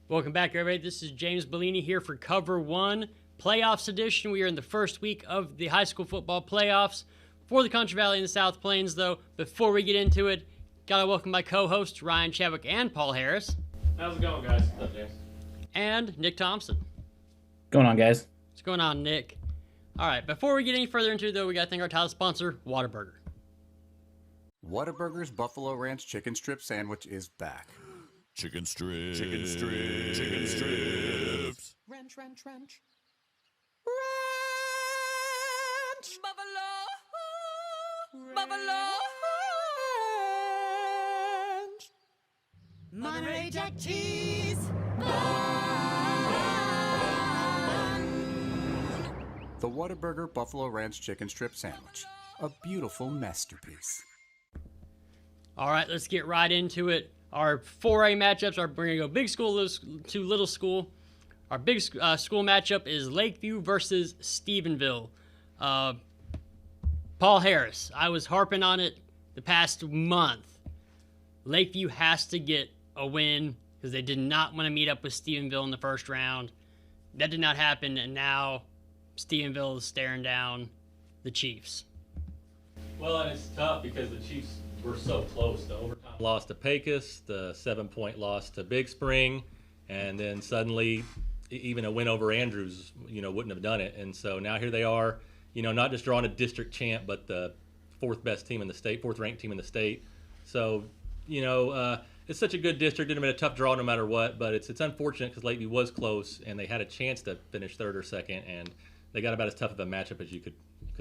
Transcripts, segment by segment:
Welcome back, everybody. This is James Bouligny here for Cover1 Playoffs Edition. We are in the first week of the high school football playoffs for the Concho Valley and the South Plains, though. Before we get into it, gotta welcome my co-hosts, Ryan Chadwick and Paul Harris. How's it going, guys? What's up, James? And Nick Thompson. Going on, guys? What's going on, Nick? All right, before we get any further into it, though, we gotta thank our title sponsor, Whataburger. Whataburger's Buffalo Ranch Chicken Strip Sandwich is back. Chicken strips. Chicken strips. Chicken strips. Ranch. Ranch. Buffalo Ranch. Monterey Jack cheese. The Whataburger Buffalo Ranch Chicken Strip Sandwich. A beautiful masterpiece. All right, let's get right into it. Our 4A matchups are we're going to go big school to little school. Our big school matchup is Lakeview versus Stephenville. Paul Harris, I was harping on it the past month. Lakeview has to get a win because they did not want to meet up with Stephenville in the first round. That did not happen, and now Stephenville is staring down the Chiefs. Well, and it's tough because the Chiefs were so close. The overtime loss to Pecos, the 7-point loss to Big Spring, and then suddenly even a win over Andrews, wouldn't have done it. And so now here they are, not just drawing a district champ, but the fourth ranked team in the state. So, it's such a good district. It would have been a tough draw no matter what, but it's unfortunate because Lakeview was close and they had a chance to finish third or second, and they got about as tough of a matchup as you could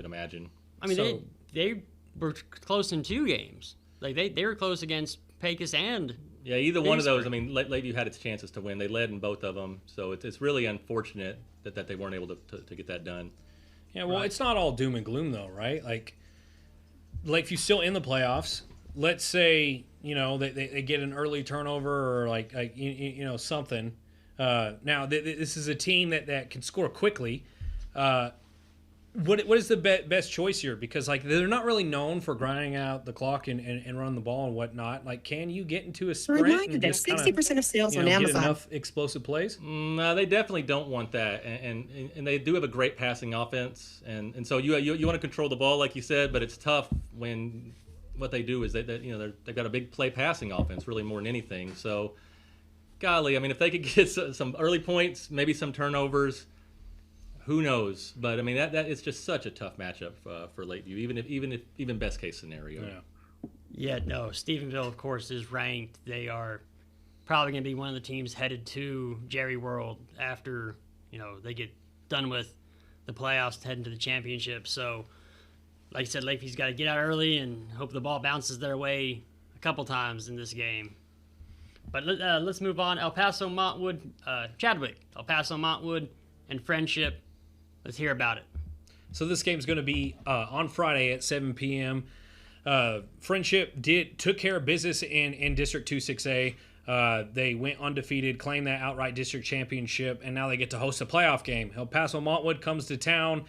imagine. I mean, they were close in two games. Like they were close against Pecos and either one of those. I mean, Lakeview had its chances to win. They led in both of them, so it's really unfortunate that they weren't able to get that done. Yeah, well, It's not all doom and gloom though, right? Like Lakeview's still in the playoffs. Let's say they get an early turnover or something. Now this is a team that can score quickly. What is the best choice here? Because they're not really known for grinding out the clock and running the ball and whatnot. Can you get into a sprint? Reminder that 60% of sales on Amazon. Get enough explosive plays? No, they definitely don't want that, and they do have a great passing offense, and so you want to control the ball like you said, but it's tough when what they do is they've got a big play passing offense really more than anything. So, golly, I mean, if they could get some early points, maybe some turnovers. Who knows? But I mean, that it's just such a tough matchup for Lakeview, even best case scenario. Yeah, no. Stephenville, of course, is ranked. They are probably going to be one of the teams headed to Jerry World after they get done with the playoffs, heading to the championship. So, like I said, Lakeview's got to get out early and hope the ball bounces their way a couple times in this game. But let's move on. El Paso Montwood, Chadwick, El Paso Montwood, and Friendship. Let's hear about it. So this game's going to be on Friday at 7 p.m. Friendship took care of business in District 2-6A. They went undefeated, claimed that outright district championship, and now they get to host a playoff game. El Paso Montwood comes to town.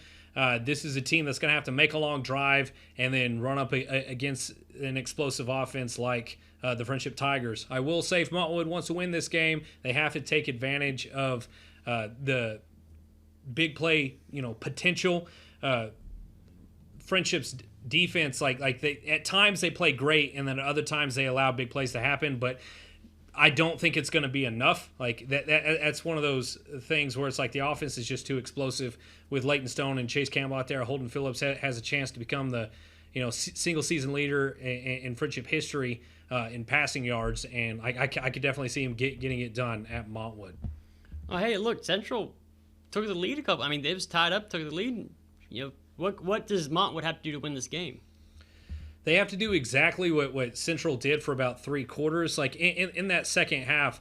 This is a team that's going to have to make a long drive and then run up against an explosive offense like the Friendship Tigers. I will say if Montwood wants to win this game, they have to take advantage of the big play, potential. Friendship's defense, they at times they play great, and then at other times they allow big plays to happen. But I don't think it's going to be enough. That's one of those things where it's the offense is just too explosive with Leighton Stone and Chase Campbell out there. Holden Phillips has a chance to become the single season leader in Friendship history in passing yards, and I could definitely see him getting it done at Montwood. Oh, hey, look, Central took the lead a couple. I mean, they was tied up, took the lead. What does Montwood have to do to win this game? They have to do exactly what Central did for about 3 quarters. In that second half,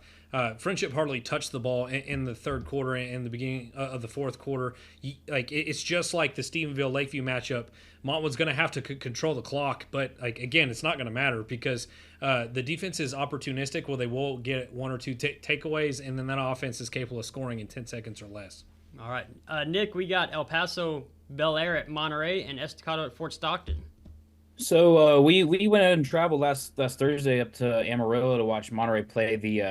Friendship hardly touched the ball in the third quarter and the beginning of the fourth quarter. It's just like the Stephenville-Lakeview matchup. Montwood's going to have to control the clock, but again, it's not going to matter because the defense is opportunistic. Well, they will get 1 or 2 takeaways, and then that offense is capable of scoring in 10 seconds or less. All right. Nick, we got El Paso Bel Air at Monterey and Estacado at Fort Stockton. We went out and traveled last Thursday up to Amarillo to watch Monterey play the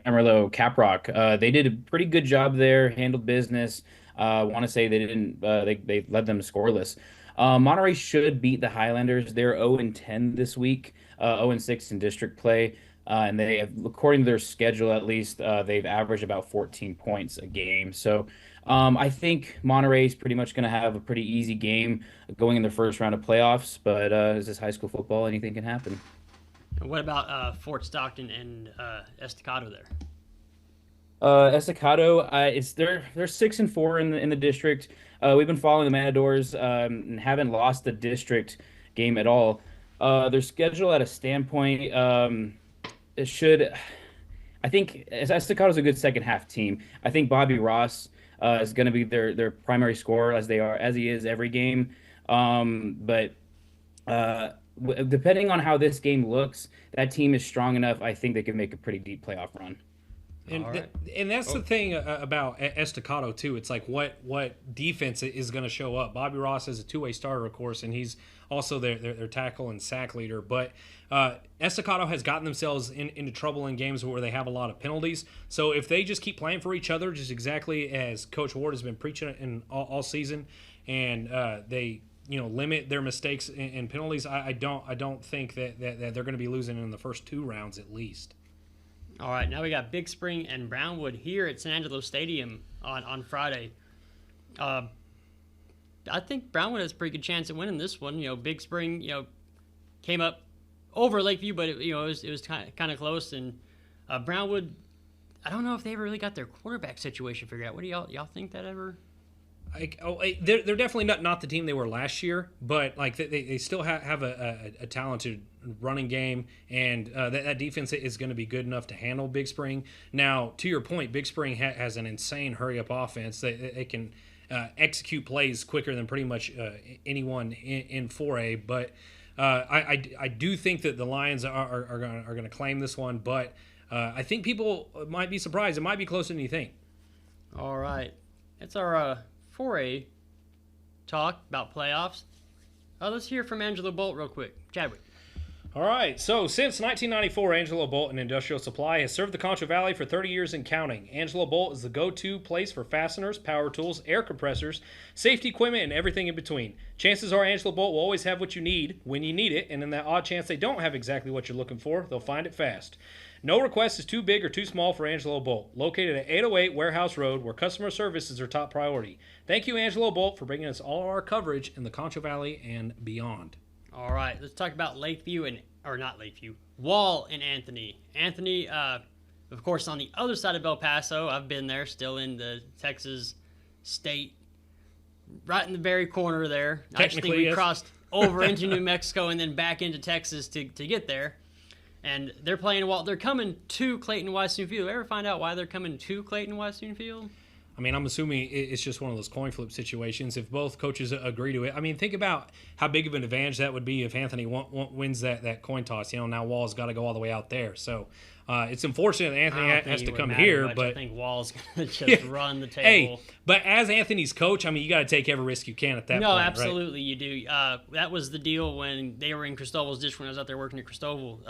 Amarillo Caprock. They did a pretty good job there, handled business. I want to say they didn't they led them scoreless. Monterey should beat the Highlanders. They're 0-10 this week, 0-6 in district play. And they have, according to their schedule at least, they've averaged about 14 points a game. So I think Monterey is pretty much going to have a pretty easy game going in the first round of playoffs. But this is high school football; anything can happen. And what about Fort Stockton and Estacado there? Estacado, they're 6-4 in the district. We've been following the Matadors and haven't lost the district game at all. Their schedule at a standpoint, it should. I think Estacado is a good second half team. I think Bobby Ross is going to be their primary scorer as he is every game. But depending on how this game looks, that team is strong enough. I think they can make a pretty deep playoff run. And that's the thing about Estacado too. It's like what defense is going to show up. Bobby Ross is a two-way starter, of course, and he's also their tackle and sack leader. But Estacado has gotten themselves into trouble in games where they have a lot of penalties. So if they just keep playing for each other, just exactly as Coach Ward has been preaching in all season, and they limit their mistakes and penalties, I don't think that they're going to be losing in the first two rounds at least. All right, now we got Big Spring and Brownwood here at San Angelo Stadium on Friday. I think Brownwood has a pretty good chance of winning this one. Big Spring, came up over Lakeview, but it was kind of close. And Brownwood, I don't know if they ever really got their quarterback situation figured out. What do y'all think that ever? They're definitely not the team they were last year, but they still have a talented running game, and that defense is going to be good enough to handle Big Spring. Now, to your point, Big Spring has an insane hurry-up offense. They can execute plays quicker than pretty much anyone in 4A, but I do think that the Lions are going to claim this one, but I think people might be surprised. It might be closer than you think. All right. That's our 4A talk about playoffs. Let's hear from Angelo Bolt real quick. Chadwick. All right, so since 1994, Angelo Bolt and Industrial Supply has served the Concho Valley for 30 years and counting. Angelo Bolt is the go-to place for fasteners, power tools, air compressors, safety equipment, and everything in between. Chances are Angelo Bolt will always have what you need when you need it, and in that odd chance they don't have exactly what you're looking for, they'll find it fast. No request is too big or too small for Angelo Bolt, located at 808 Warehouse Road, where customer service is their top priority. Thank you, Angelo Bolt, for bringing us all our coverage in the Concho Valley and beyond. All right, let's talk about Wall and Anthony. Anthony, of course, on the other side of El Paso. I've been there, still in the Texas state, right in the very corner there. I just think we crossed over into New Mexico and then back into Texas to get there. And they're playing Wall. They're coming to Clayton Washington Field. Ever find out why they're coming to Clayton Washington Field? I mean, I'm assuming it's just one of those coin flip situations. If both coaches agree to it, I mean, think about how big of an advantage that would be if Anthony wins that coin toss. Now Wall's got to go all the way out there. So it's unfortunate that Anthony has to come here. But I think Wall's going to just run the table. Hey, but as Anthony's coach, I mean, you got to take every risk you can at that point. No, absolutely, right? You do. That was the deal when they were in Cristobal's district when I was out there working at Cristobal.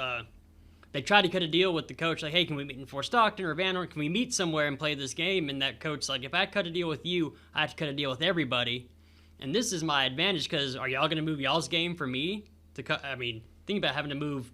They tried to cut a deal with the coach, like, hey, can we meet in Fort Stockton or Van Horn? Can we meet somewhere and play this game? And that coach, like, if I cut a deal with you, I have to cut a deal with everybody. And this is my advantage because are y'all going to move y'all's game for me to cut? I mean, think about having to move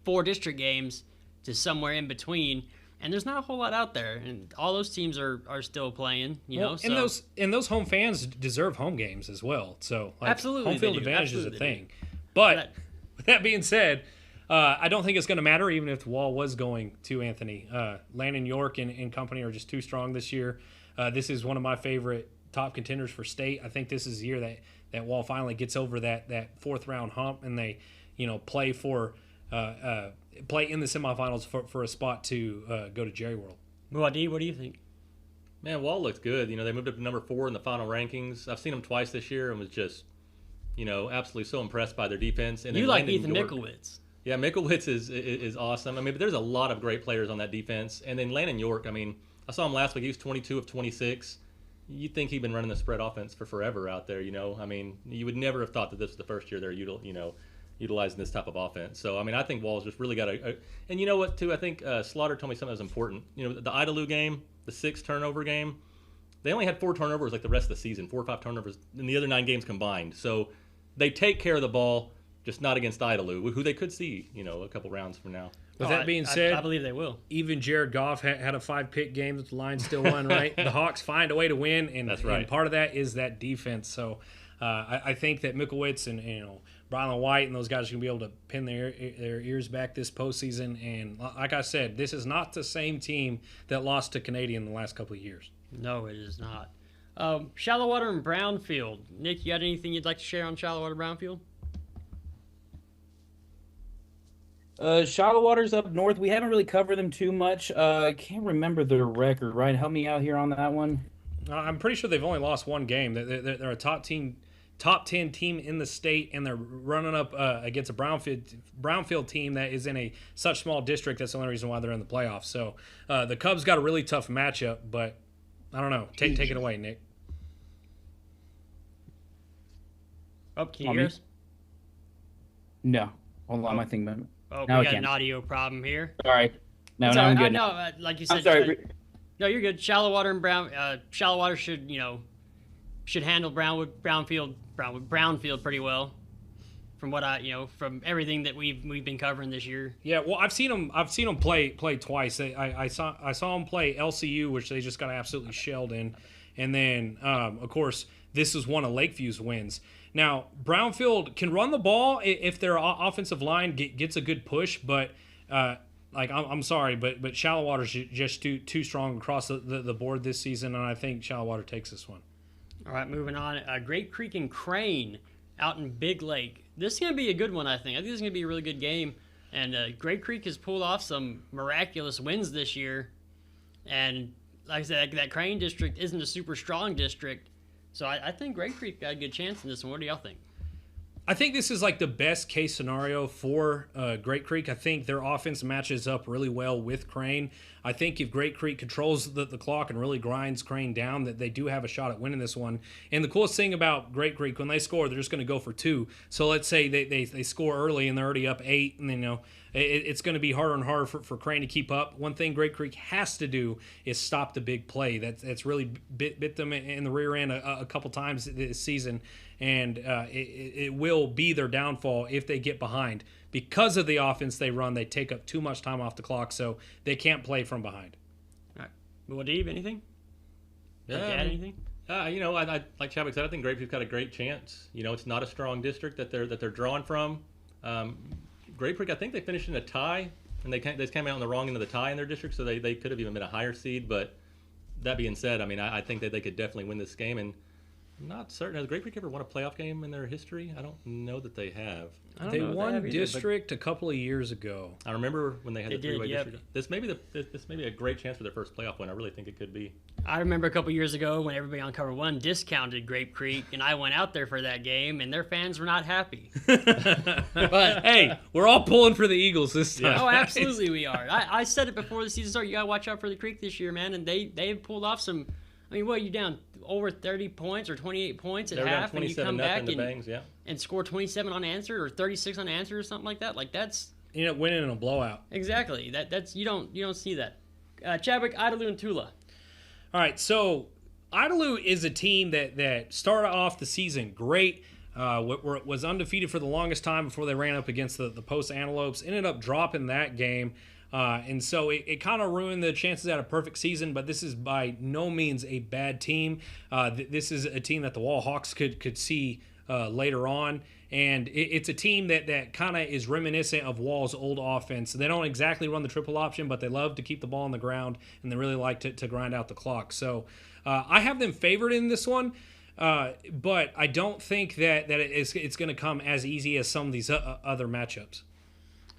4 district games to somewhere in between. And there's not a whole lot out there, and all those teams are still playing. And those home fans deserve home games as well. So absolutely, home field advantage is a thing. But with that being said, I don't think it's going to matter even if Wall was going to Anthony. Landon York and company are just too strong this year. This is one of my favorite top contenders for state. I think this is the year that Wall finally gets over that 4th round hump and they play in the semifinals for a spot to go to Jerry World. What do you think? Man, Wall looked good. They moved up to number 4 in the final rankings. I've seen them twice this year and was just absolutely so impressed by their defense. And you like Ethan Mickelwitz. Yeah, Mickelwitz is awesome. I mean, but there's a lot of great players on that defense. And then Landon York, I mean, I saw him last week. He was 22 of 26. you think he'd been running the spread offense for forever out there. I mean, you would never have thought that this was the first year they're utilizing this type of offense. So I mean, I think Walls just really got and you know what too? I think Slaughter told me something that was important. The Idalou game, the 6 turnover game, they only had 4 turnovers like the rest of the season, 4 or 5 turnovers in the other 9 games combined. So they take care of the ball, just not against Idalou, who they could see, a couple rounds from now. With that being said, I believe they will. Even Jared Goff had a 5-pick game that the Lions still won, right? The Hawks find a way to win, and, That's right. and part of that is that defense. So I think that Mikowitz and Brylan White and those guys are going to be able to pin their ears back this postseason. And like I said, this is not the same team that lost to Canadian the last couple of years. No, it is not. Shallow-water and Brownfield. Nick, you got anything you'd like to share on Shallow-water Brownfield? Shallow-water's up north. We haven't really covered them too much. I can't remember their record, right? Help me out here on that one. I'm pretty sure they've only lost 1 game. They're a top 10 team in the state, and they're running up against a Brownfield team that is in such small district. That's the only reason why they're in the playoffs. So the Cubs got a really tough matchup, but I don't know. Take it away, Nick. Oh, can you hear us? No. Hold on, my thing. Oh, now we got an audio problem here. Sorry. No, Sorry, I'm good. No, like you said. I'm sorry. No, you're good. Shallow-water and Shallow-water should handle Brownfield pretty well, from what from everything that we've been covering this year. Yeah, well, I've seen them play twice. I saw them play LCU, which they just got absolutely shelled in, and then of course this is one of Lakeview's wins. Now Brownfield can run the ball if their offensive line gets a good push, but I'm sorry, but Shallow-water's just too strong across the board this season, and I think Shallow-water takes this one. All right, moving on. Great Creek and Crane out in Big Lake. This is going to be a good one, I think. I think this is going to be a really good game. And Great Creek has pulled off some miraculous wins this year. And like I said, that Crane district isn't a super strong district. So I think Great Creek got a good chance in this one. What do y'all think? I think this is like the best case scenario for Great Creek. I think their offense matches up really well with Crane. I think if Great Creek controls the clock and really grinds Crane down, that they do have a shot at winning this one. And the coolest thing about Great Creek, when they score, they're just going to go for 2. So let's say they score early and they're already up 8, and then it's going to be harder and harder for Crane to keep up. One thing Great Creek has to do is stop the big play. That's really bit them in the rear end a couple times this season, and it will be their downfall if they get behind. Because of the offense they run, they take up too much time off the clock, so they can't play from behind. All right. Well, Dave, anything? Yeah, add anything? I like Chadwick said, I think Great Creek's got a great chance. It's not a strong district that they're drawing from. Great Creek, I think they finished in a tie, and they came out on the wrong end of the tie in their district, so they could have even been a higher seed. But that being said, I mean, I think that they could definitely win this game, and I'm not certain. Has Great Creek ever won a playoff game in their history? I don't know that they have. They won district a couple of years ago. I remember when they had the three-way yep. district. This may be a great chance for their first playoff win. I really think it could be. I remember a couple years ago when everybody on COVER1 discounted Grape Creek, and I went out there for that game, and their fans were not happy. But hey, we're all pulling for the Eagles this time. Oh, absolutely we are. I said it before the season started. You got to watch out for the Creek this year, man, and they have pulled off some. I mean, what, you down over 30 points or 28 points at half, and you come back and score 27 unanswered or 36 unanswered or something like that? Like, that's... You end up winning in a blowout. Exactly. That's you don't see that. Chadwick, Idalou, and Tula. All right, so Idalou is a team that started off the season great. Was undefeated for the longest time before they ran up against the Post Antelopes. Ended up dropping that game. And so it kind of ruined the chances at a perfect season, but this is by no means a bad team. This is a team that the Wall Hawks could see later on. And it's a team that kind of is reminiscent of Wall's old offense. They don't exactly run the triple option, but they love to keep the ball on the ground, and they really like to grind out the clock. So I have them favored in this one, but I don't think that it's going to come as easy as some of these other matchups.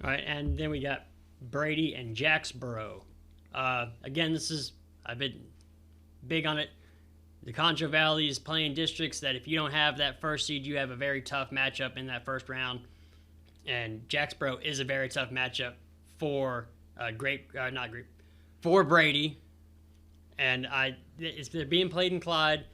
All right, and then we got Brady and Jacksboro. Again, I've been big on it. The Concho Valley is playing districts that if you don't have that first seed, you have a very tough matchup in that first round. And Jacksboro is a very tough matchup for for Brady. and they're being played in Clyde.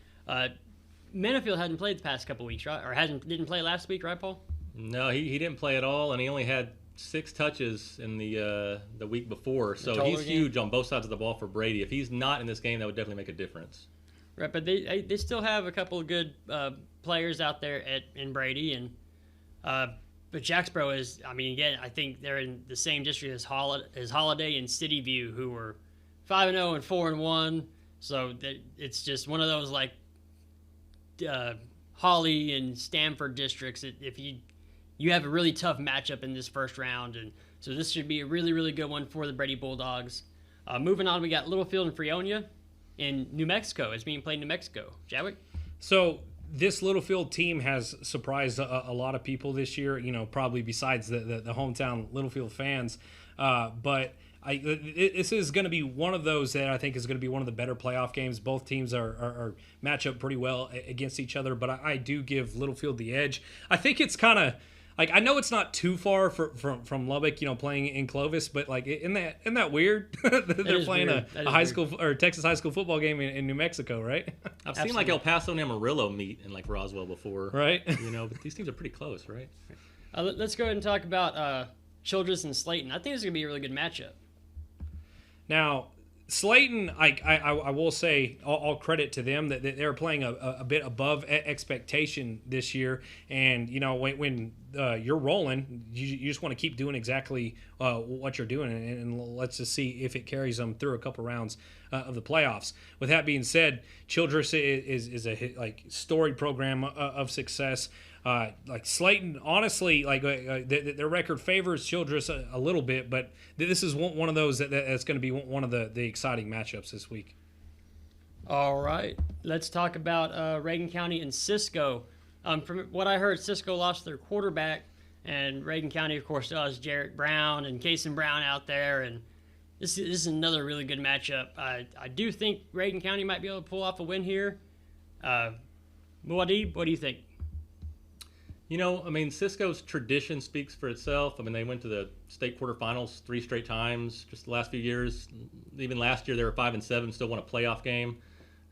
Menafield hadn't played the past couple weeks, right? Or didn't play last week, right, Paul? No, he didn't play at all, and he only had 6 touches in the week before. So he's huge on both sides of the ball for Brady. If he's not in this game, that would definitely make a difference. Right, but they still have a couple of good players out there in Brady, and but Jacksboro is. I mean, again, I think they're in the same district as Holiday and City View, who were 5-0 and 4-1. So it's just one of those like Holly and Stanford districts. If you have a really tough matchup in this first round, and so this should be a really, really good one for the Brady Bulldogs. Moving on, we got Littlefield and Freonia in New Mexico. It's being played in New Mexico. Chadwick? So this Littlefield team has surprised a lot of people this year, probably besides the hometown Littlefield fans. But this is going to be one of those that I think is going to be one of the better playoff games. Both teams are match up pretty well against each other, but I do give Littlefield the edge. I think it's kind of like, I know it's not too far from Lubbock, playing in Clovis, but like, isn't that weird? They're playing a high school or Texas high school football game in New Mexico, right? I've seen like El Paso and Amarillo meet in like Roswell before, right? But these teams are pretty close, right? Let's go ahead and talk about Childress and Slayton. I think it's going to be a really good matchup. Now, Slayton, I will say all credit to them that they're playing a bit above expectation this year, and when you're rolling, you just want to keep doing exactly what you're doing, and let's just see if it carries them through a couple rounds of the playoffs. With that being said, Childress is a storied program of success. Like Slayton, honestly, their record favors Childress a little bit, but this is one of those that's going to be one of the exciting matchups this week. All right, let's talk about Reagan County and Cisco. From what I heard, Cisco lost their quarterback, and Reagan County, of course, still has Jarrett Brown and Cason Brown out there, and this is another really good matchup. I do think Reagan County might be able to pull off a win here. What do you think? Cisco's tradition speaks for itself. They went to the state quarterfinals 3 straight times just the last few years. Even last year, they were 5-7, still won a playoff game.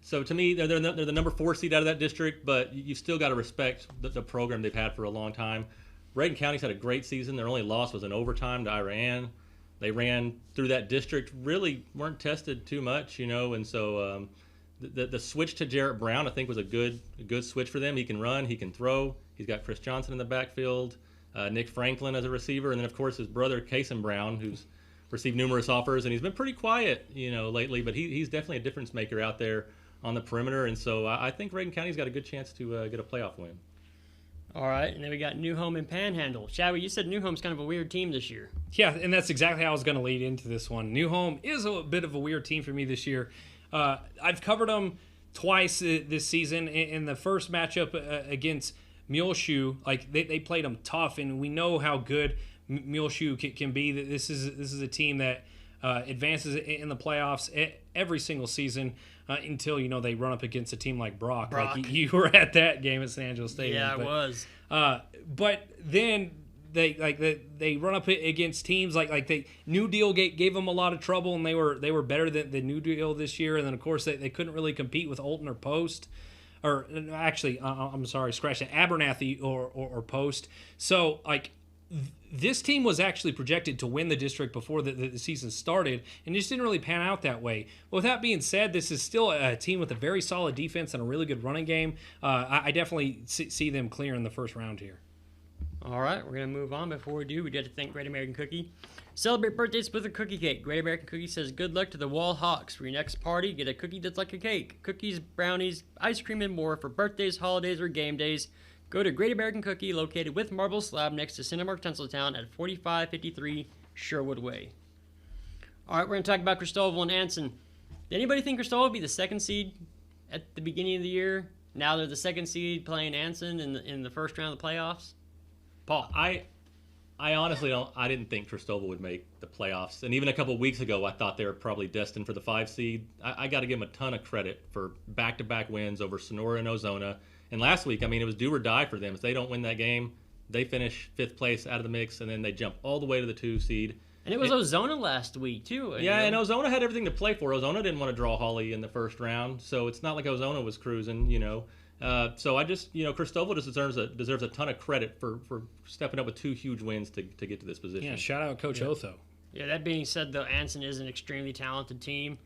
So to me, they're the number 4 seed out of that district, but you've still got to respect the program they've had for a long time. Reagan County's had a great season. Their only loss was in overtime to Iran. They ran through that district, really weren't tested too much, and so the switch to Jarrett Brown, I think, was a good switch for them. He can run, he can throw. He's got Chris Johnson in the backfield, Nick Franklin as a receiver, and then, of course, his brother, Cason Brown, who's received numerous offers, and he's been pretty quiet, lately, but he's definitely a difference maker out there on the perimeter, and so I think Reagan County's got a good chance to get a playoff win. All right, and then we got New Home and Panhandle. Chadwick, you said New Home's kind of a weird team this year. Yeah, and that's exactly how I was going to lead into this one. New Home is a bit of a weird team for me this year. I've covered them twice this season. In the first matchup against Muleshoe, they played them tough, and we know how good Muleshoe can be. This is a team that advances in the playoffs every single season until they run up against a team like Brock. Like you were at that game at San Angelo Stadium. Yeah, I was. But then they run up against teams like the New Deal gave them a lot of trouble, and they were better than the New Deal this year. And then of course they couldn't really compete with Olton or Post. Or actually, I'm sorry, scratch that, Abernathy or Post. So, this team was actually projected to win the district before the season started, and just didn't really pan out that way. But with that being said, this is still a team with a very solid defense and a really good running game. I definitely see them clearing the first round here. All right, we're going to move on. Before we do, we got to thank Great American Cookie. Celebrate birthdays with a cookie cake. Great American Cookie says, good luck to the Wall Hawks. For your next party, get a cookie that's like a cake. Cookies, brownies, ice cream, and more for birthdays, holidays, or game days. Go to Great American Cookie, located with Marble Slab next to Cinemark Tinseltown at 4553 Sherwood Way. All right, we're going to talk about Cristobal and Anson. Did anybody think Cristobal would be the 2nd seed at the beginning of the year? Now they're the 2nd seed playing Anson in the first round of the playoffs? Paul. I honestly don't. I didn't think Cristobal would make the playoffs, and even a couple weeks ago, I thought they were probably destined for the 5 seed. I got to give them a ton of credit for back-to-back wins over Sonora and Ozona. And last week, it was do or die for them. If they don't win that game, they finish 5th place out of the mix, and then they jump all the way to the 2 seed. And it was Ozona last week, too. Yeah, and Ozona had everything to play for. Ozona didn't want to draw Hawley in the first round, so it's not like Ozona was cruising, So I just, Cristobal just deserves a ton of credit for stepping up with 2 huge wins to get to this position. Yeah, shout out Coach Otho. Yeah, that being said, though, Anson is an extremely talented team.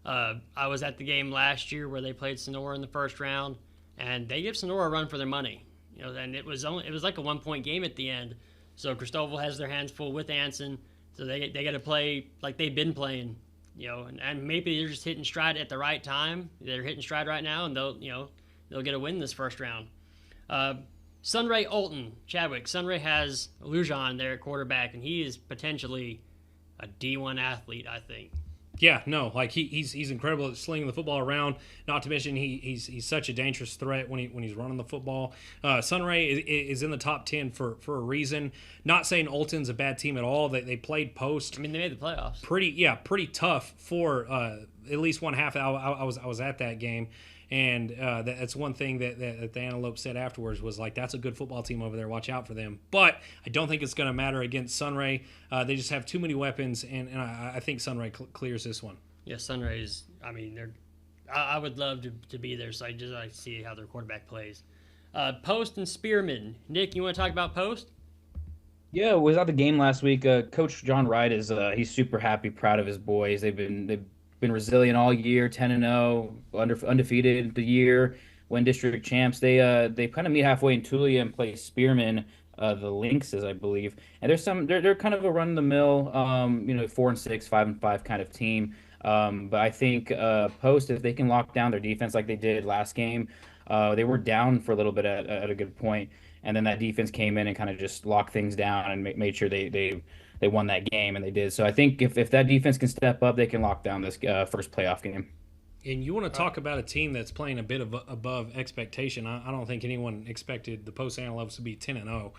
I was at the game last year where they played Sonora in the first round, and they give Sonora a run for their money. And it was like a 1-point game at the end. So Cristobal has their hands full with Anson, so they got to play like they've been playing. And maybe they're just hitting stride at the right time. They're hitting stride right now, and they'll get a win this first round. Sunray Olton, Chadwick. Sunray has Lujan there at quarterback, and he is potentially a D1 athlete, I think. Yeah, no, like he's incredible at slinging the football around. Not to mention he's such a dangerous threat when he's running the football. Sunray is in the top 10 for a reason. Not saying Olton's a bad team at all. They played post. I mean, they made the playoffs. Pretty tough for at least one half. I was at that game. And that's one thing that the Antelope said afterwards was like, that's a good football team over there. Watch out for them. But I don't think it's going to matter against Sunray. They just have too many weapons, and I think Sunray clears this one. Yeah, Sunray's, I mean, I would love to be there, so I just like to see how their quarterback plays. Post and Spearman. Nick, you want to talk about Post? Yeah, was at the game last week. Coach John Wright he's super happy, proud of his boys. They've been resilient all year, 10-0, undefeated the year, win district champs. They kind of meet halfway in Tulia and play Spearman, the Lynxes, I believe. And they're kind of a run of the mill, 4-6, 5-5 kind of team. But I think Post, if they can lock down their defense like they did last game, they were down for a little bit at a good point, and then that defense came in and kind of just locked things down and made sure they won that game, and they did. So I think if that defense can step up, they can lock down this first playoff game. And you want to talk about a team that's playing a bit above expectation. I don't think anyone expected the Post Antelopes to be 10-0,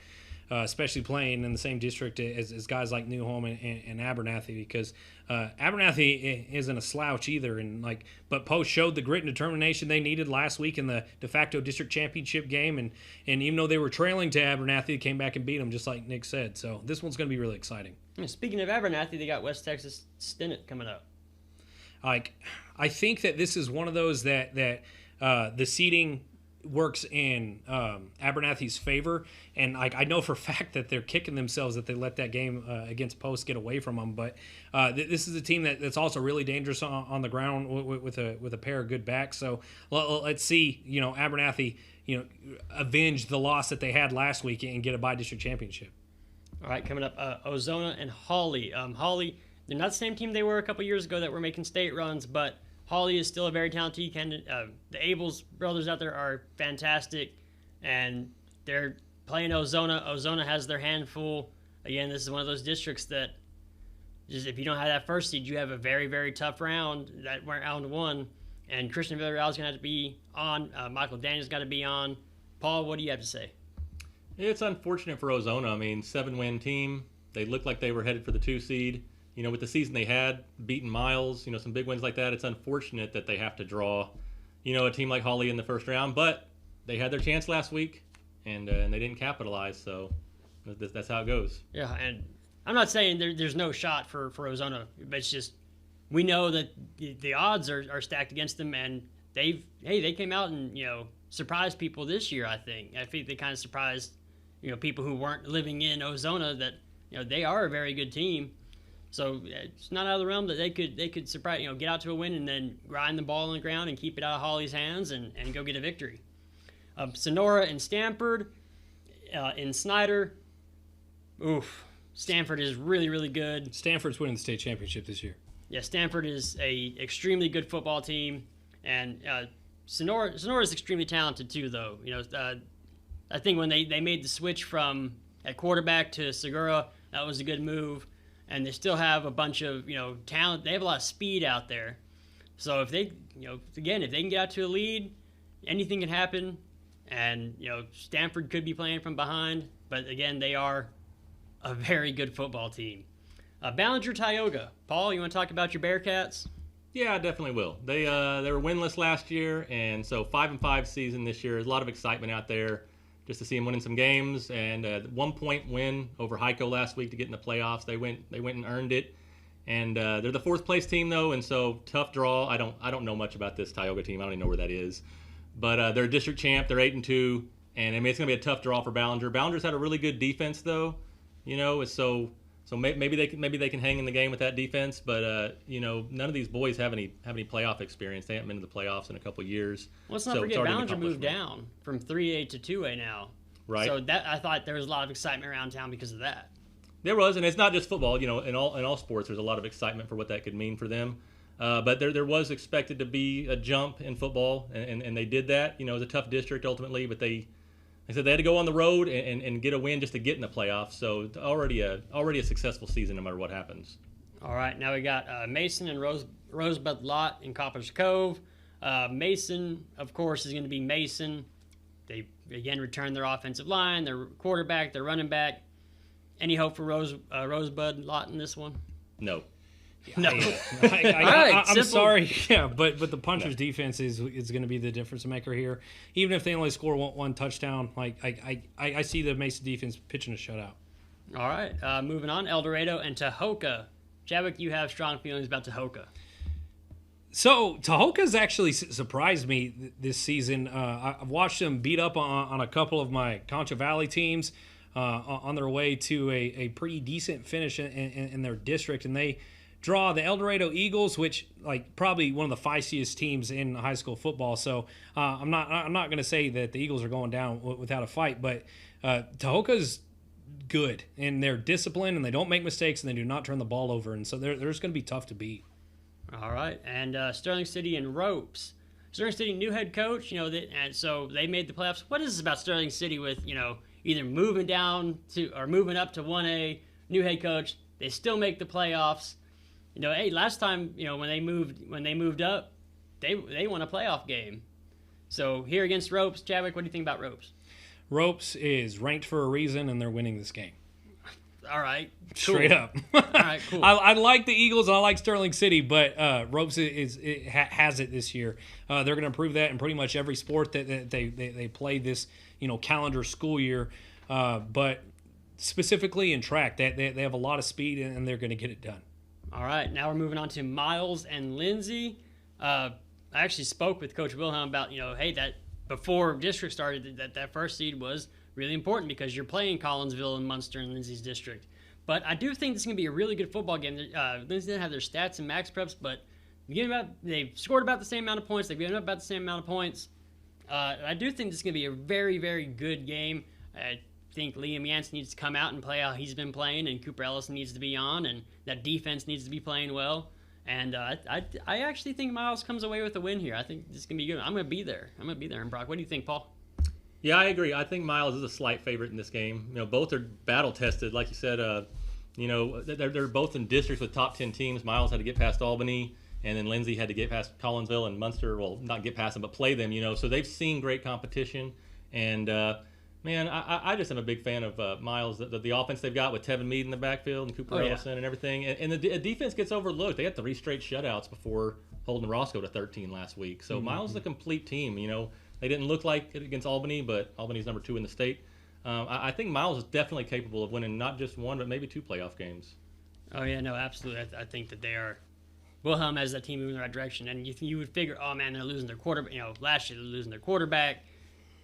especially playing in the same district as guys like Newholm and Abernathy, because Abernathy isn't a slouch either. But Post showed the grit and determination they needed last week in the de facto district championship game, and even though they were trailing to Abernathy, they came back and beat them, just like Nick said. So this one's going to be really exciting. Speaking of Abernathy, they got West Texas Stinnett coming up. I think that this is one of those that the seeding works in Abernathy's favor, and I know for a fact that they're kicking themselves that they let that game against Post get away from them. But this is a team that's also really dangerous on the ground with a pair of good backs. So let's see, Abernathy, avenge the loss that they had last week and get a by-district championship. All right, coming up, Ozona and Hawley. Hawley, they're not the same team they were a couple years ago that were making state runs, but Hawley is still a very talented candidate. The Abels brothers out there are fantastic, and they're playing Ozona. Ozona has their hand full. Again, this is one of those districts that just if you don't have that first seed, you have a very, very tough round, that round one. And Christian Villarreal's going to have to be on. Michael Daniels got to be on. Paul, what do you have to say? It's unfortunate for Ozona. I mean, 7-win team. They looked like they were headed for the 2 seed. With the season they had, beating Miles, some big wins like that, it's unfortunate that they have to draw, a team like Hawley in the first round. But they had their chance last week, and they didn't capitalize. So that's how it goes. Yeah, and I'm not saying there's no shot for Ozona, but it's just we know that the odds are stacked against them, and they came out and surprised people this year. I think they kind of surprised people who weren't living in Ozona that they are a very good team. So it's not out of the realm that they could surprise, get out to a win and then grind the ball on the ground and keep it out of Hawley's hands and go get a victory. Sonora and Stanford, in Snyder, oof. Stanford is really, really good. Stanford's winning the state championship this year. Yeah, Stanford is a extremely good football team, and Sonora is extremely talented too, though. I think when they made the switch from at quarterback to Segura, that was a good move. And they still have a bunch of, talent. They have a lot of speed out there. So if they, again, if they can get out to a lead, anything can happen. And, Stanford could be playing from behind. But, again, they are a very good football team. Ballinger Tioga. Paul, you want to talk about your Bearcats? Yeah, I definitely will. They were winless last year, and so 5-5 season this year. There's a lot of excitement out there. just to see them winning some games. And 1-point win over Heiko last week to get in the playoffs. They went and earned it. And they're the 4th place team though, and so tough draw. I don't know much about this Tioga team. I don't even know where that is. But they're a district champ. They're 8-2, and I mean it's gonna be a tough draw for Ballinger. Ballinger's had a really good defense though, so maybe they can hang in the game with that defense. But none of these boys have any playoff experience. They haven't been to the playoffs in a couple years. Let's not forget Ballinger moved down from 3A to 2A now. Right. So that I thought there was a lot of excitement around town because of that. There was, and it's not just football. In all sports, there's a lot of excitement for what that could mean for them. But there was expected to be a jump in football, and they did that. It was a tough district ultimately, but they said they had to go on the road and get a win just to get in the playoffs. So already a successful season no matter what happens. All right, now we got Mason and Rosebud Lot in Copper's Cove. Mason, of course, is going to be Mason. They again return their offensive line, their quarterback, their running back. Any hope for Rosebud Lot in this one? No. No. I'm sorry, but the Punchers' defense is going to be the difference maker here. Even if they only score one touchdown, I see the Mason defense pitching a shutout. All right, moving on, El Dorado and Tahoka. Chadwick, you have strong feelings about Tahoka. So Tahoka's actually surprised me this season. I've watched them beat up on a couple of my Concho Valley teams on their way to a pretty decent finish in their district, and they draw the El Dorado Eagles, which probably one of the feistiest teams in high school football. So I'm not going to say that the Eagles are going down without a fight, but Tahoka's good, and they're disciplined, and they don't make mistakes, and they do not turn the ball over, and so they're just going to be tough to beat. All right, and Sterling City and Ropes. Sterling City, new head coach, and so they made the playoffs. What is this about Sterling City with either moving down to or moving up to 1A, new head coach? They still make the playoffs. Hey, last time, when they moved up, they won a playoff game. So here against Ropes, Chadwick, what do you think about Ropes? Ropes is ranked for a reason, and they're winning this game. All right, cool. Straight up. All right, cool. I like the Eagles and I like Sterling City, but Ropes has it this year. They're going to prove that in pretty much every sport that they play this calendar school year, but specifically in track, they have a lot of speed and they're going to get it done. All right, now we're moving on to Miles and Lindsay. I actually spoke with Coach Wilhelm about, hey, that before district started, that first seed was really important because you're playing Collinsville and Munster and Lindsay's district. But I do think this is going to be a really good football game. Lindsay didn't have their stats and max preps, but they've scored about the same amount of points. They've given up about the same amount of points. I do think this is going to be a very, very good game. I think Liam Yance needs to come out and play how he's been playing, and Cooper Ellis needs to be on, and that defense needs to be playing well. And I actually think Miles comes away with a win here. I think this is going to be good. I'm going to be there. And Brock, what do you think, Paul? Yeah, I agree. I think Miles is a slight favorite in this game. Both are battle tested, like you said. They're both in districts with top 10 teams. Miles had to get past Albany, and then Lindsay had to get past Collinsville and Munster. Well, not get past them, but play them. So they've seen great competition. And man, I just am a big fan of Miles. The offense they've got with Tevin Meade in the backfield and Cooper Ellison and everything. And the defense gets overlooked. They had 3 straight shutouts before holding Roscoe to 13 last week. So Miles is a complete team. They didn't look like it against Albany, but Albany's number 2 in the state. I think Miles is definitely capable of winning not just 1, but maybe 2 playoff games. Oh, yeah, no, absolutely. I think that they are. Wilhelm has that team moving in the right direction. And you would figure, oh, man, they're losing their quarterback. Last year they're losing their quarterback.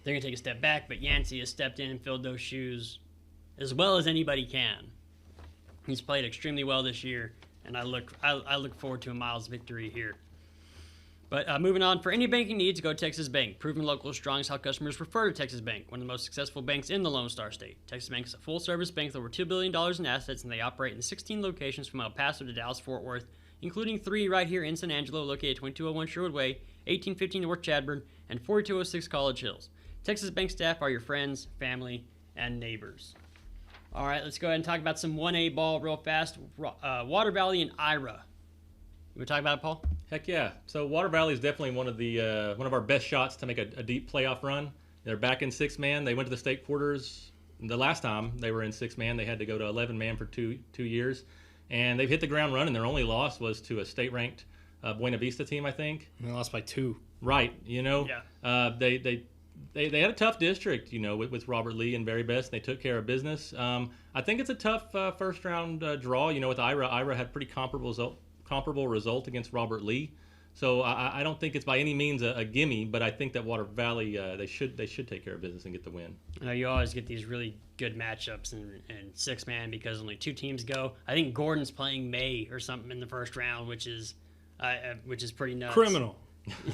They're going to take a step back, but Yancey has stepped in and filled those shoes as well as anybody can. He's played extremely well this year, and I look forward to a Miles victory here. But moving on, for any banking needs, go Texas Bank. Proven local, strong is how customers refer to Texas Bank, one of the most successful banks in the Lone Star State. Texas Bank is a full-service bank with over $2 billion in assets, and they operate in 16 locations from El Paso to Dallas-Fort Worth, including 3 right here in San Angelo, located at 2201 Sherwood Way, 1815 North Chadburn, and 4206 College Hills. Texas Bank staff are your friends, family, and neighbors. All right, let's go ahead and talk about some 1A ball real fast. Water Valley and Ira. You want to talk about it, Paul? Heck yeah. So Water Valley is definitely one of our best shots to make a deep playoff run. They're back in 6-man. They went to the state quarters. The last time they were in 6-man, they had to go to 11-man for two years. And they've hit the ground running. Their only loss was to a state-ranked Buena Vista team, I think. And they lost by 2. Right. Yeah. They they had a tough district, with Robert Lee and Very Best, and they took care of business. I think it's a tough first round draw. With Ira. Ira had pretty comparable result against Robert Lee. So I don't think it's by any means a gimme, but I think that Water Valley they should take care of business and get the win. You always get these really good matchups in six-man because only 2 teams go. I think Gordon's playing May or something in the first round, which is pretty nuts. Criminal.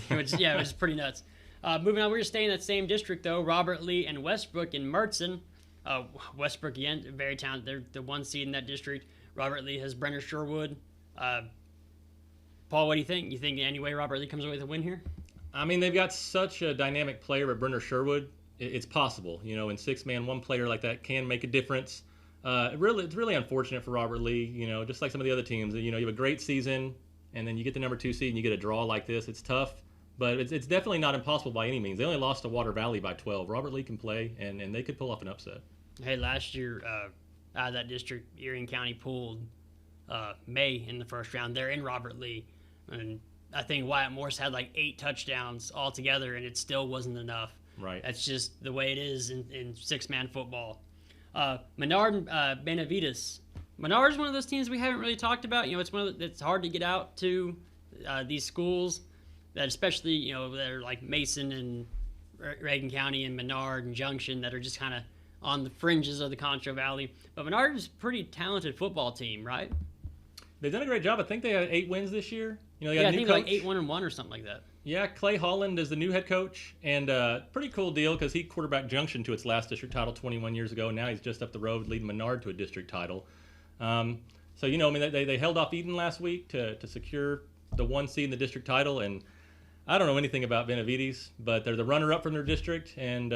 which is pretty nuts. Moving on, we're staying in that same district though. Robert Lee and Westbrook in Mertzen. Westbrook again, very talented. They're the 1 seed in that district. Robert Lee has Brenner Sherwood. Paul, what do you think? You think anyway Robert Lee comes away with a win here? I mean, they've got such a dynamic player with Brenner Sherwood. It's possible. In six-man, one player like that can make a difference. It's really unfortunate for Robert Lee. Just like some of the other teams. You have a great season, and then you get the number 2 seed and you get a draw like this. It's tough, but it's definitely not impossible by any means. They only lost to Water Valley by 12. Robert Lee can play, and they could pull off an upset. Hey, last year out of that district, Erie County pulled May in the first round. They're in Robert Lee. And I think Wyatt Morse had like 8 touchdowns altogether, and it still wasn't enough. Right. That's just the way it is in six-man football. Menard Benavides. Menard is one of those teams we haven't really talked about. It's hard to get out to these schools that especially, that are like Mason and Reagan County and Menard and Junction that are just kind of on the fringes of the Concho Valley. But Menard is a pretty talented football team, right? They've done a great job. I think they had 8 wins this year. They got I a new think coach. like 8-1-1 or something like that. Yeah, Clay Holland is the new head coach, and pretty cool deal because he quarterbacked Junction to its last district title 21 years ago, and now he's just up the road leading Menard to a district title. They held off Eden last week to secure the 1 seed in the district title, and I don't know anything about Benavides, but they're the runner-up from their district, and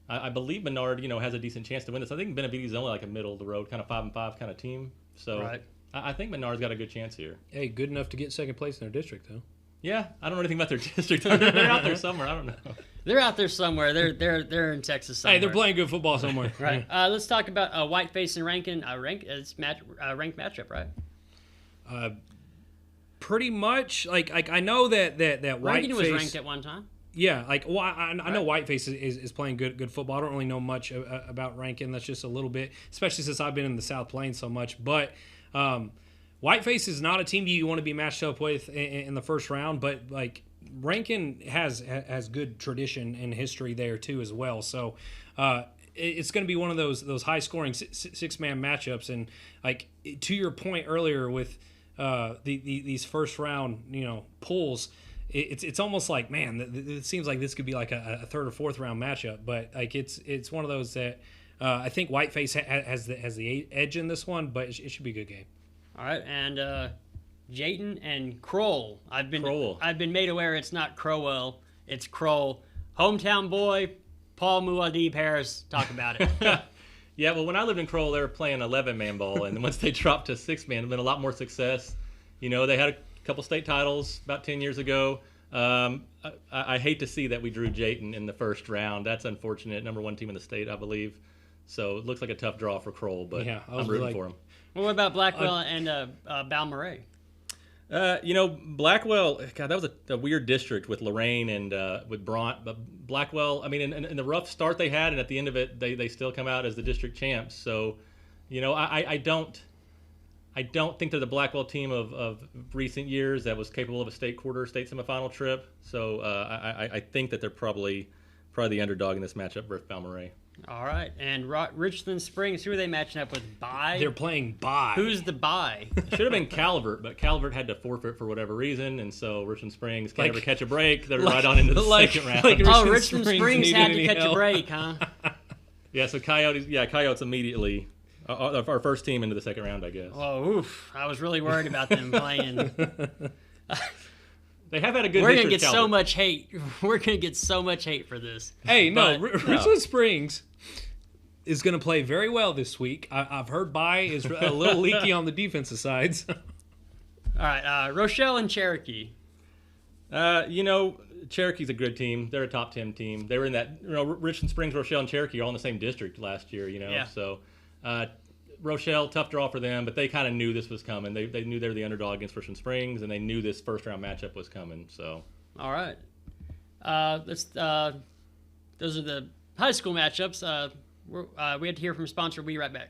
I believe Menard, has a decent chance to win this. I think Benavides is only like a middle-of-the-road kind of 5-5 kind of team, so right. I think Menard's got a good chance here. Hey, good enough to get second place in their district, though. Yeah, I don't know anything about their district. They're out there somewhere. I don't know. They're out there somewhere. They're in Texas somewhere. Hey, they're playing good football somewhere. Right. Let's talk about Whiteface and Rankin. Ranked matchup, right? Pretty much. Like I know that Rankin Whiteface was ranked at one time. Yeah, I know Whiteface is playing good football. I don't really know much about Rankin. That's just a little bit, especially since I've been in the South Plains so much. But Whiteface is not a team you want to be matched up with in the first round. But like Rankin has good tradition and history there too as well. So it's going to be one of those high scoring six-man matchups. And like to your point earlier with these first round pulls. It's almost like, man, it seems like this could be like a third or fourth round matchup, but like it's one of those that I think Whiteface has the edge in this one, but it should be a good game. All right, and Jayton and Kroll. I've been made aware it's not Crowell, it's Kroll. Hometown boy, Paul Muad'Dib Harris. Talk about it. Yeah, well, when I lived in Kroll, they were playing 11-man ball, and once they dropped to 6-man, been a lot more success. They had a couple state titles about 10 years ago. I hate to see that we drew Jayton in the first round. That's unfortunate. Number 1 team in the state, I believe. So it looks like a tough draw for Kroll, but yeah, I'm rooting for him. Well, what about Blackwell and Balmorhea? Blackwell, God, that was a weird district with Lorraine and with Bront. But Blackwell, I mean, in the rough start they had, and at the end of it, they still come out as the district champs. So, I don't think they're the Blackwell team of recent years that was capable of a state semifinal trip. So I think that they're probably the underdog in this matchup versus Balmorhea. All right, and Richland Springs, who are they matching up with? Bye? They're playing Bye. Who's the Bye? It should have been Calvert, but Calvert had to forfeit for whatever reason, and so Richland Springs can't ever catch a break. They're right on into the second round. Richland Springs had to catch a break, huh? Yeah, so Coyotes immediately our first team into the second round, I guess. Oh, oof! I was really worried about them playing. They have had a good. We're gonna get so much hate. We're gonna get so much hate for this. Hey, no, Richland Springs is gonna play very well this week. I've heard Bye is a little leaky on the defensive sides. All right, Rochelle and Cherokee. Cherokee's a good team. They're a top 10 team. They were in that. Richland Springs, Rochelle, and Cherokee are all in the same district last year. Yeah. So. Rochelle, tough draw for them, but they kind of knew this was coming. They knew they were the underdog against Richland Springs, and they knew this first round matchup was coming. So, all right, let's those are the high school matchups. We had to hear from sponsor. We'll be right back.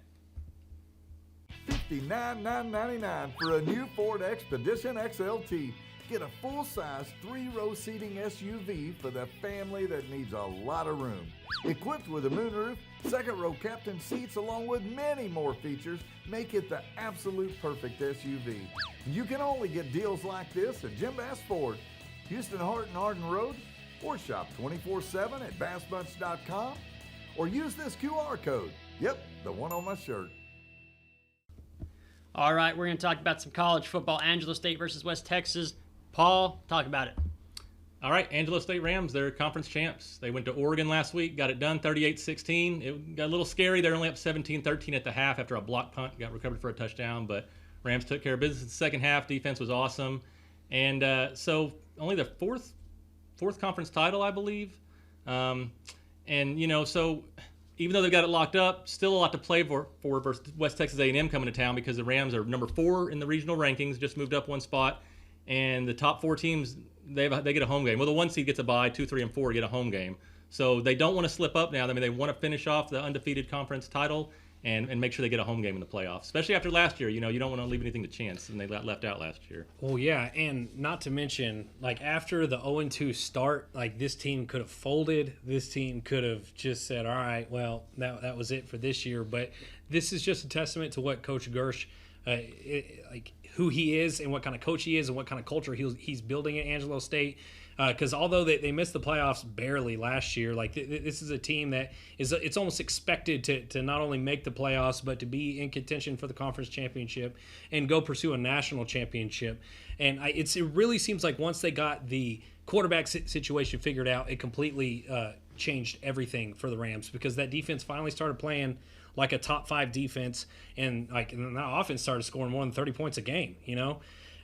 $59,999 for a new Ford Expedition XLT. Get a full-size 3-row seating SUV for the family that needs a lot of room. Equipped with a moonroof, second-row captain seats, along with many more features, make it the absolute perfect SUV. You can only get deals like this at Jim Bass Ford, Houston Hart and Arden Road, or shop 24/7 at bassbunch.com, or use this QR code. Yep, the one on my shirt. All right, we're going to talk about some college football. Angelo State versus West Texas. Paul, talk about it. All right, Angelo State Rams, they're conference champs. They went to Oregon last week, got it done 38-16. It got a little scary. They're only up 17-13 at the half after a block punt got recovered for a touchdown, but Rams took care of business in the second half. Defense was awesome. And so only the fourth conference title, I believe. And, so even though they got it locked up, still a lot to play for versus West Texas A&M coming to town, because the Rams are number 4 in the regional rankings, just moved up one spot. And the top 4 teams, they get a home game. Well, the 1 seed gets a bye, 2, 3, and 4 get a home game. So they don't want to slip up now. I mean, they want to finish off the undefeated conference title and make sure they get a home game in the playoffs, especially after last year. You don't want to leave anything to chance, and they got left out last year. Well, yeah, and not to mention, after the 0-2 start, this team could have folded. This team could have just said, all right, well, that was it for this year. But this is just a testament to what Coach Gersh, who he is and what kind of coach he is and what kind of culture he's building at Angelo State. Because although they missed the playoffs barely last year, this is a team that it's almost expected to not only make the playoffs, but to be in contention for the conference championship and go pursue a national championship. And it really seems like once they got the quarterback situation figured out, it completely changed everything for the Rams, because that defense finally started playing like a top 5 defense, and that offense started scoring more than 30 points a game,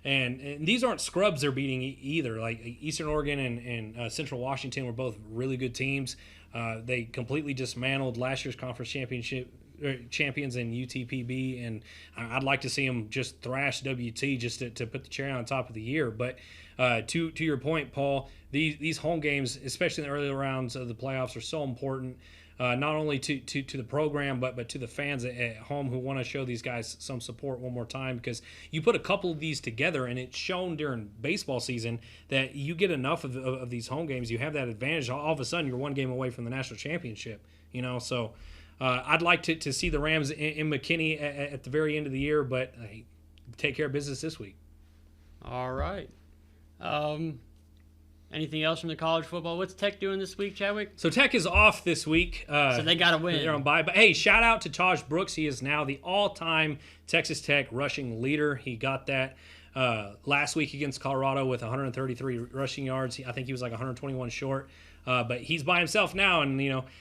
And these aren't scrubs they're beating either. Eastern Oregon and Central Washington were both really good teams. They completely dismantled last year's conference championship champions in UTPB, and I'd like to see them just thrash WT just to put the cherry on top of the year. But to your point, Paul, these home games, especially in the early rounds of the playoffs, are so important. Not only to the program, but to the fans at home who want to show these guys some support one more time, because you put a couple of these together, and it's shown during baseball season that you get enough of these home games, you have that advantage. All of a sudden, you're one game away from the national championship. So I'd like to see the Rams in McKinney at the very end of the year, but take care of business this week. All right. Anything else from the college football? What's Tech doing this week, Chadwick? So Tech is off this week. So they got to win. They're on bye. But, hey, shout out to Taj Brooks. He is now the all-time Texas Tech rushing leader. He got that last week against Colorado with 133 rushing yards. I think he was 121 short. But he's by himself now, and,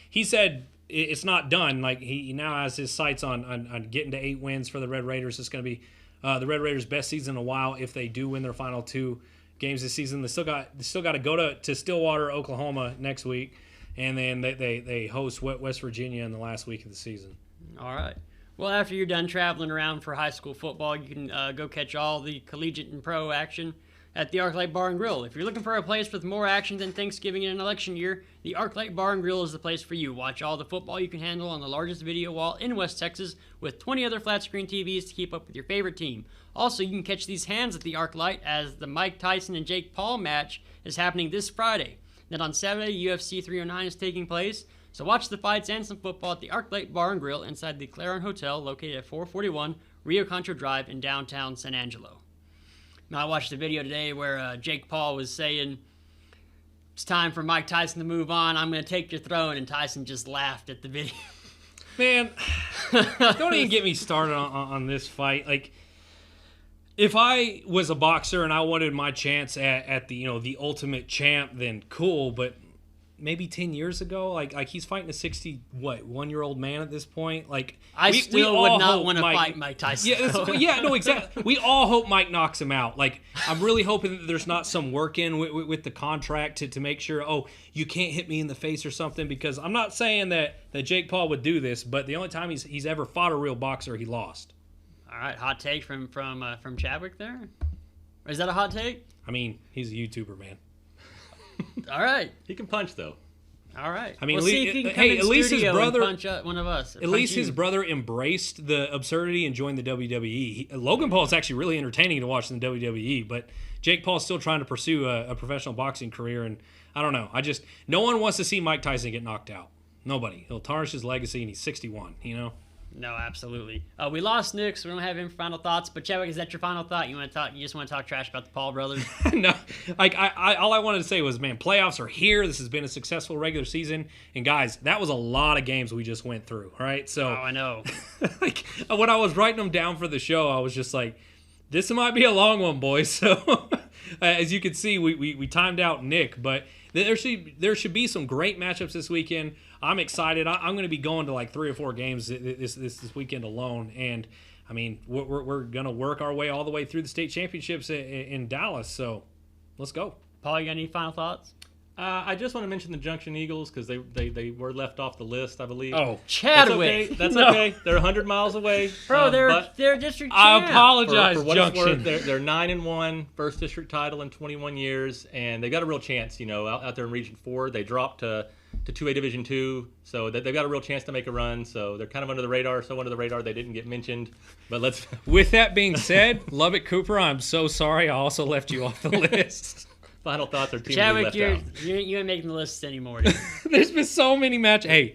he said it's not done. He now has his sights on getting to 8 wins for the Red Raiders. It's going to be the Red Raiders' best season in a while if they do win their final 2 games this season. They still got to go to Stillwater, Oklahoma next week, and then they host West Virginia in the last week of the season. All right. Well, after you're done traveling around for high school football, you can go catch all the collegiate and pro action at the ArcLight Bar and Grill. If you're looking for a place with more action than Thanksgiving and an election year, the ArcLight Bar and Grill is the place for you. Watch all the football you can handle on the largest video wall in West Texas with 20 other flat screen TVs to keep up with your favorite team. Also, you can catch these hands at the ArcLight as the Mike Tyson and Jake Paul match is happening this Friday. Then on Saturday, UFC 309 is taking place. So watch the fights and some football at the ArcLight Bar and Grill inside the Clarion Hotel located at 441 Rio Concho Drive in downtown San Angelo. Now, I watched a video today where Jake Paul was saying, it's time for Mike Tyson to move on. I'm going to take your throne. And Tyson just laughed at the video. Man, don't even get me started on this fight. If I was a boxer and I wanted my chance at the ultimate champ, then cool. But maybe 10 years ago, he's fighting a 61-year-old man at this point. I still would not want to fight Mike Tyson. Yeah, no, exactly. We all hope Mike knocks him out. I'm really hoping that there's not some work in with the contract to make sure, you can't hit me in the face or something, because I'm not saying that Jake Paul would do this, but the only time he's ever fought a real boxer, he lost. All right, hot take from Chadwick there. Is that a hot take? I mean, he's a YouTuber, man. All right. He can punch, though. All right. I mean, we'll see if he can come in at least his studio brother, and punch one of us. At least his brother embraced the absurdity and joined the WWE. Logan Paul is actually really entertaining to watch in the WWE, but Jake Paul's still trying to pursue a professional boxing career, and I don't know. No one wants to see Mike Tyson get knocked out. Nobody. He'll tarnish his legacy, and he's 61. You know. No, absolutely. We lost Nick, so we don't have him for final thoughts. But Chadwick, is that your final thought? You just want to talk trash about the Paul brothers? No, all I wanted to say was, man, playoffs are here. This has been a successful regular season, and guys, that was a lot of games we just went through. Right? So, I know. When I was writing them down for the show, I was just like, this might be a long one, boys. So, as you can see, we timed out Nick, but there should be some great matchups this weekend. I'm excited. I'm going to be going to like 3 or 4 games this weekend alone, and I mean we're going to work our way all the way through the state championships in Dallas. So let's go. Paul, you got any final thoughts? I just want to mention the Junction Eagles because they were left off the list, I believe. Oh, Chadwick. That's okay. They're 100 miles away. Bro, they're district champ. I apologize, for what Junction. it's worth, they're 9-1, first district title in 21 years, and they've got a real chance. Out there in Region 4, they dropped to 2A Division 2, so they've got a real chance to make a run. So they're kind of under the radar. So under the radar, they didn't get mentioned. But let's. With that being said, Lubbock Cooper, I'm so sorry. I also left you off the list. Final thoughts are teams Chadwick, we left out. you ain't making the list anymore. Dude. There's been so many matches. Hey,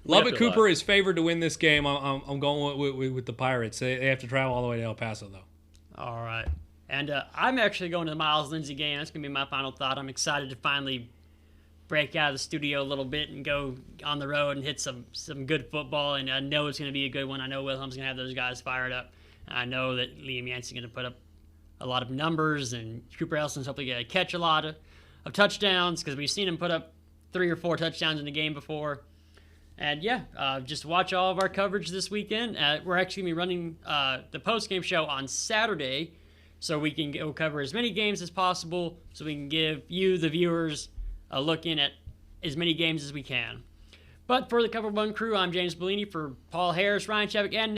Lubbock Cooper is favored to win this game. I'm going with the Pirates. They have to travel all the way to El Paso, though. All right. And I'm actually going to the Miles Lindsay game. That's going to be my final thought. I'm excited to finally break out of the studio a little bit and go on the road and hit some good football. And I know it's going to be a good one. I know Wilhelm's going to have those guys fired up. I know that Liam Yancey's going to put up a lot of numbers, and Cooper Elson's hopefully going to catch a lot of touchdowns because we've seen him put up 3 or 4 touchdowns in a game before. And just watch all of our coverage this weekend. We're actually going to be running the post-game show on Saturday, so we can go cover as many games as possible, so we can give you, the viewers, a look in at as many games as we can. But for the COVER1 crew, I'm James Bouligny. For Paul Harris, Ryan Chadwick, and